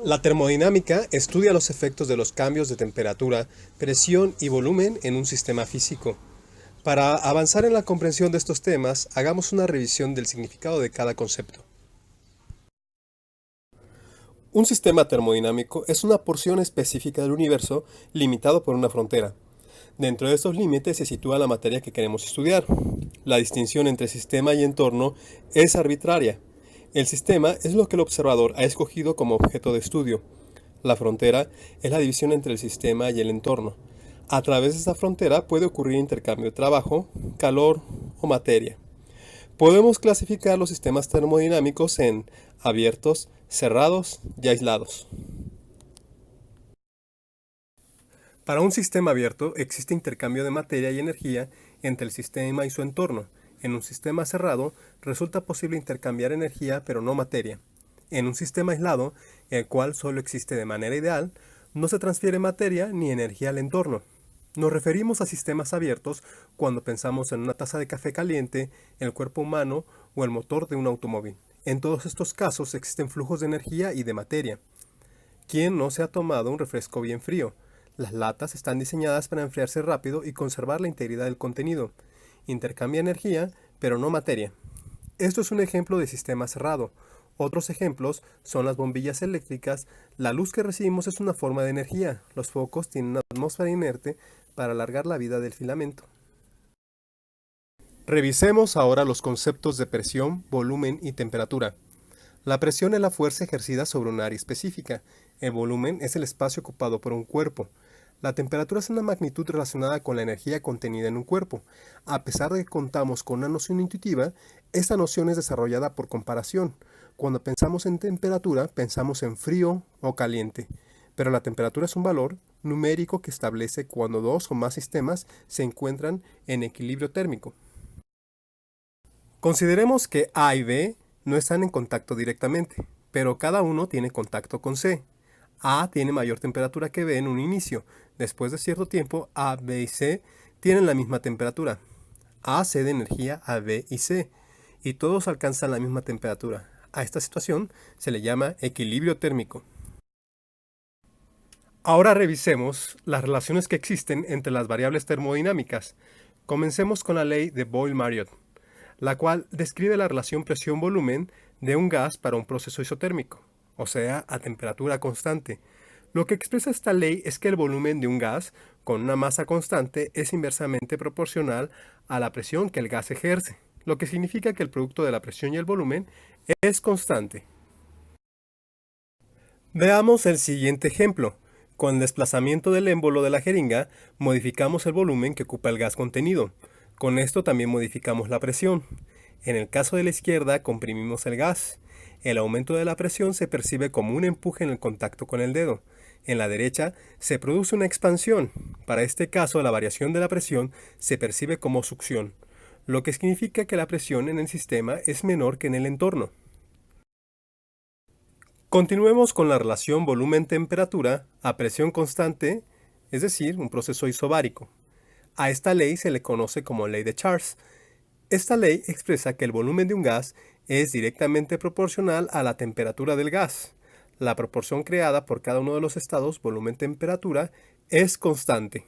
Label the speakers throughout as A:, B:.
A: La termodinámica estudia los efectos de los cambios de temperatura, presión y volumen en un sistema físico. Para avanzar en la comprensión de estos temas, hagamos una revisión del significado de cada concepto. Un sistema termodinámico es una porción específica del universo limitado por una frontera. Dentro de estos límites se sitúa la materia que queremos estudiar. La distinción entre sistema y entorno es arbitraria. El sistema es lo que el observador ha escogido como objeto de estudio. La frontera es la división entre el sistema y el entorno. A través de esta frontera puede ocurrir intercambio de trabajo, calor o materia. Podemos clasificar los sistemas termodinámicos en abiertos, cerrados y aislados. Para un sistema abierto existe intercambio de materia y energía entre el sistema y su entorno. En un sistema cerrado resulta posible intercambiar energía pero no materia. En un sistema aislado, el cual solo existe de manera ideal, no se transfiere materia ni energía al entorno. Nos referimos a sistemas abiertos cuando pensamos en una taza de café caliente, el cuerpo humano o el motor de un automóvil. En todos estos casos existen flujos de energía y de materia. ¿Quién no se ha tomado un refresco bien frío? Las latas están diseñadas para enfriarse rápido y conservar la integridad del contenido. Intercambia energía, pero no materia. Esto es un ejemplo de sistema cerrado. Otros ejemplos son las bombillas eléctricas. La luz que recibimos es una forma de energía. Los focos tienen una atmósfera inerte para alargar la vida del filamento. Revisemos ahora los conceptos de presión, volumen y temperatura. La presión es la fuerza ejercida sobre un área específica. El volumen es el espacio ocupado por un cuerpo. La temperatura es una magnitud relacionada con la energía contenida en un cuerpo. A pesar de que contamos con una noción intuitiva, esta noción es desarrollada por comparación. Cuando pensamos en temperatura, pensamos en frío o caliente. Pero la temperatura es un valor numérico que establece cuando dos o más sistemas se encuentran en equilibrio térmico. Consideremos que A y B no están en contacto directamente, pero cada uno tiene contacto con C. A tiene mayor temperatura que B en un inicio. Después de cierto tiempo, A, B y C tienen la misma temperatura. A cede energía a B y C, y todos alcanzan la misma temperatura. A esta situación se le llama equilibrio térmico. Ahora revisemos las relaciones que existen entre las variables termodinámicas. Comencemos con la ley de Boyle-Marriott, la cual describe la relación presión-volumen de un gas para un proceso isotérmico, o sea, a temperatura constante. Lo que expresa esta ley es que el volumen de un gas con una masa constante es inversamente proporcional a la presión que el gas ejerce, lo que significa que el producto de la presión y el volumen es constante. Veamos el siguiente ejemplo. Con el desplazamiento del émbolo de la jeringa, modificamos el volumen que ocupa el gas contenido. Con esto también modificamos la presión. En el caso de la izquierda, comprimimos el gas. El aumento de la presión se percibe como un empuje en el contacto con el dedo. En la derecha, se produce una expansión. Para este caso, la variación de la presión se percibe como succión, lo que significa que la presión en el sistema es menor que en el entorno. Continuemos con la relación volumen-temperatura a presión constante, es decir, un proceso isobárico. A esta ley se le conoce como ley de Charles. Esta ley expresa que el volumen de un gas es directamente proporcional a la temperatura del gas. La proporción creada por cada uno de los estados volumen-temperatura es constante.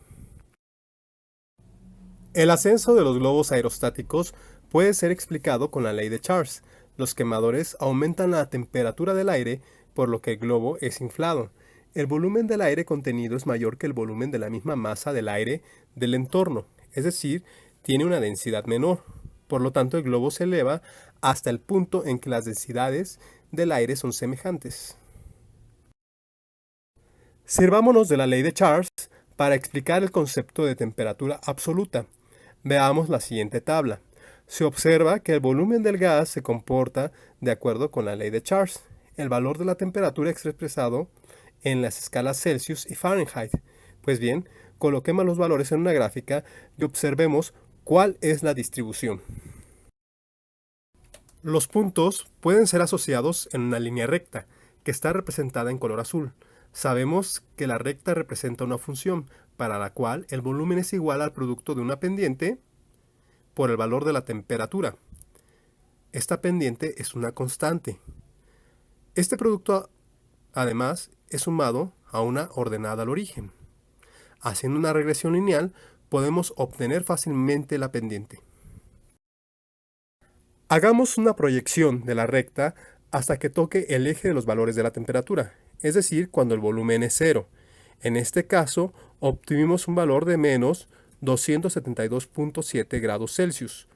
A: El ascenso de los globos aerostáticos puede ser explicado con la ley de Charles. Los quemadores aumentan la temperatura del aire, por lo que el globo es inflado. El volumen del aire contenido es mayor que el volumen de la misma masa del aire del entorno, es decir, tiene una densidad menor. Por lo tanto, el globo se eleva hasta el punto en que las densidades del aire son semejantes. Sirvámonos de la ley de Charles para explicar el concepto de temperatura absoluta. Veamos la siguiente tabla. Se observa que el volumen del gas se comporta de acuerdo con la ley de Charles. El valor de la temperatura es expresado en las escalas Celsius y Fahrenheit. Pues bien, coloquemos los valores en una gráfica y observemos cuál es la distribución. Los puntos pueden ser asociados en una línea recta, que está representada en color azul. Sabemos que la recta representa una función, para la cual el volumen es igual al producto de una pendiente por el valor de la temperatura. Esta pendiente es una constante. Este producto Además, es sumado a una ordenada al origen. Haciendo una regresión lineal, podemos obtener fácilmente la pendiente. Hagamos una proyección de la recta hasta que toque el eje de los valores de la temperatura, es decir, cuando el volumen es cero. En este caso, obtuvimos un valor de menos 272.7 grados Celsius.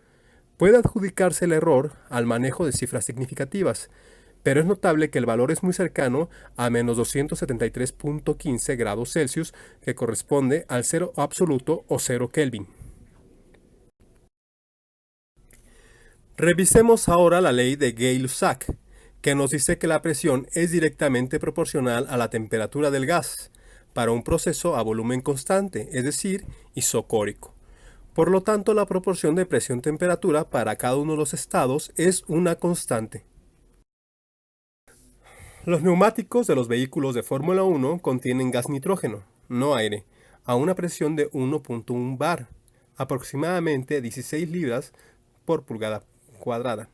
A: Puede adjudicarse el error al manejo de cifras significativas, pero es notable que el valor es muy cercano a menos 273.15 grados Celsius, que corresponde al cero absoluto o 0 Kelvin. Revisemos ahora la ley de Gay-Lussac, que nos dice que la presión es directamente proporcional a la temperatura del gas para un proceso a volumen constante, es decir, isocórico. Por lo tanto, la proporción de presión-temperatura para cada uno de los estados es una constante. Los neumáticos de los vehículos de Fórmula 1 contienen gas nitrógeno, no aire, a una presión de 1.1 bar, aproximadamente 16 libras por pulgada cuadrada.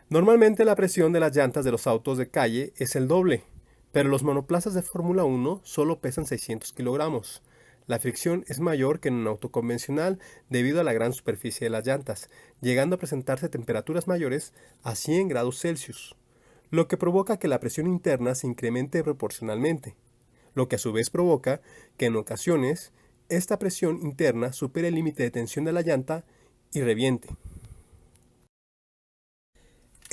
A: Normalmente la presión de las llantas de los autos de calle es el doble, pero los monoplazas de Fórmula 1 solo pesan 600 kilogramos. La fricción es mayor que en un auto convencional debido a la gran superficie de las llantas, llegando a presentarse temperaturas mayores a 100 grados Celsius, lo que provoca que la presión interna se incremente proporcionalmente, lo que a su vez provoca que en ocasiones esta presión interna supere el límite de tensión de la llanta y reviente.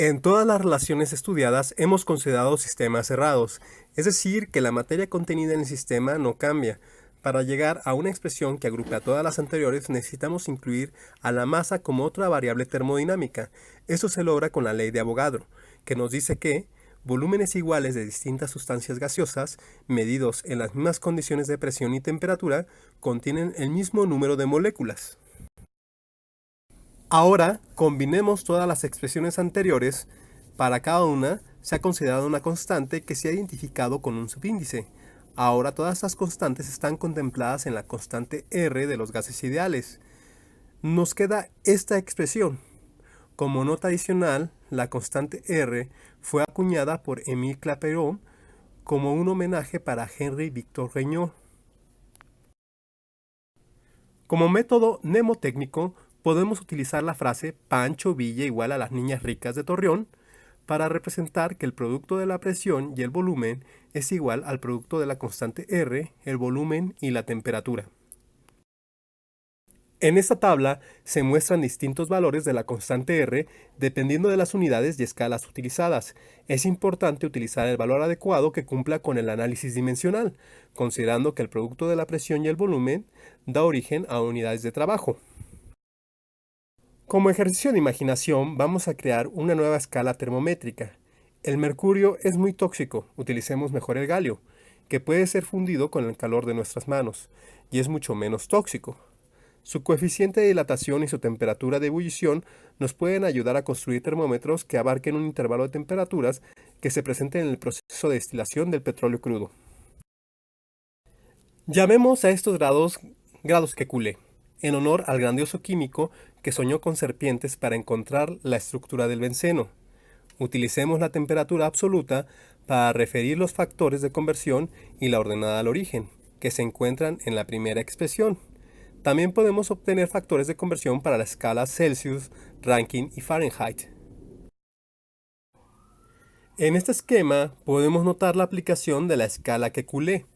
A: En todas las relaciones estudiadas hemos considerado sistemas cerrados, es decir, que la materia contenida en el sistema no cambia. Para llegar a una expresión que agrupe a todas las anteriores necesitamos incluir a la masa como otra variable termodinámica. Esto se logra con la ley de Avogadro, que nos dice que volúmenes iguales de distintas sustancias gaseosas, medidos en las mismas condiciones de presión y temperatura, contienen el mismo número de moléculas. Ahora, combinemos todas las expresiones anteriores. Para cada una, se ha considerado una constante que se ha identificado con un subíndice. Ahora todas estas constantes están contempladas en la constante R de los gases ideales. Nos queda esta expresión. Como nota adicional, la constante R fue acuñada por Émile Clapeyron como un homenaje para Henri Victor Regnault. Como método mnemotécnico, podemos utilizar la frase Pancho Villa igual a las niñas ricas de Torreón para representar que el producto de la presión y el volumen es igual al producto de la constante R, el volumen y la temperatura. En esta tabla se muestran distintos valores de la constante R dependiendo de las unidades y escalas utilizadas. Es importante utilizar el valor adecuado que cumpla con el análisis dimensional, considerando que el producto de la presión y el volumen da origen a unidades de trabajo. Como ejercicio de imaginación, vamos a crear una nueva escala termométrica. El mercurio es muy tóxico, utilicemos mejor el galio, que puede ser fundido con el calor de nuestras manos, y es mucho menos tóxico. Su coeficiente de dilatación y su temperatura de ebullición nos pueden ayudar a construir termómetros que abarquen un intervalo de temperaturas que se presenten en el proceso de destilación del petróleo crudo. Llamemos a estos grados Kekulé, en honor al grandioso químico que soñó con serpientes para encontrar la estructura del benceno. Utilicemos la temperatura absoluta para referir los factores de conversión y la ordenada al origen, que se encuentran en la primera expresión. También podemos obtener factores de conversión para la escala Celsius, Rankine y Fahrenheit. En este esquema podemos notar la aplicación de la escala Kekulé.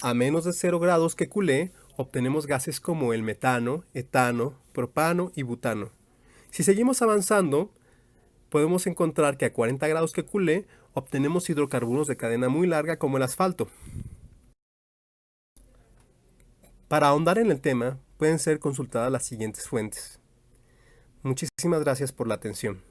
A: A menos de 0 grados Kekulé obtenemos gases como el metano, etano, propano y butano. Si seguimos avanzando, podemos encontrar que a 40 grados Kekulé obtenemos hidrocarburos de cadena muy larga como el asfalto. Para ahondar en el tema, pueden ser consultadas las siguientes fuentes. Muchísimas gracias por la atención.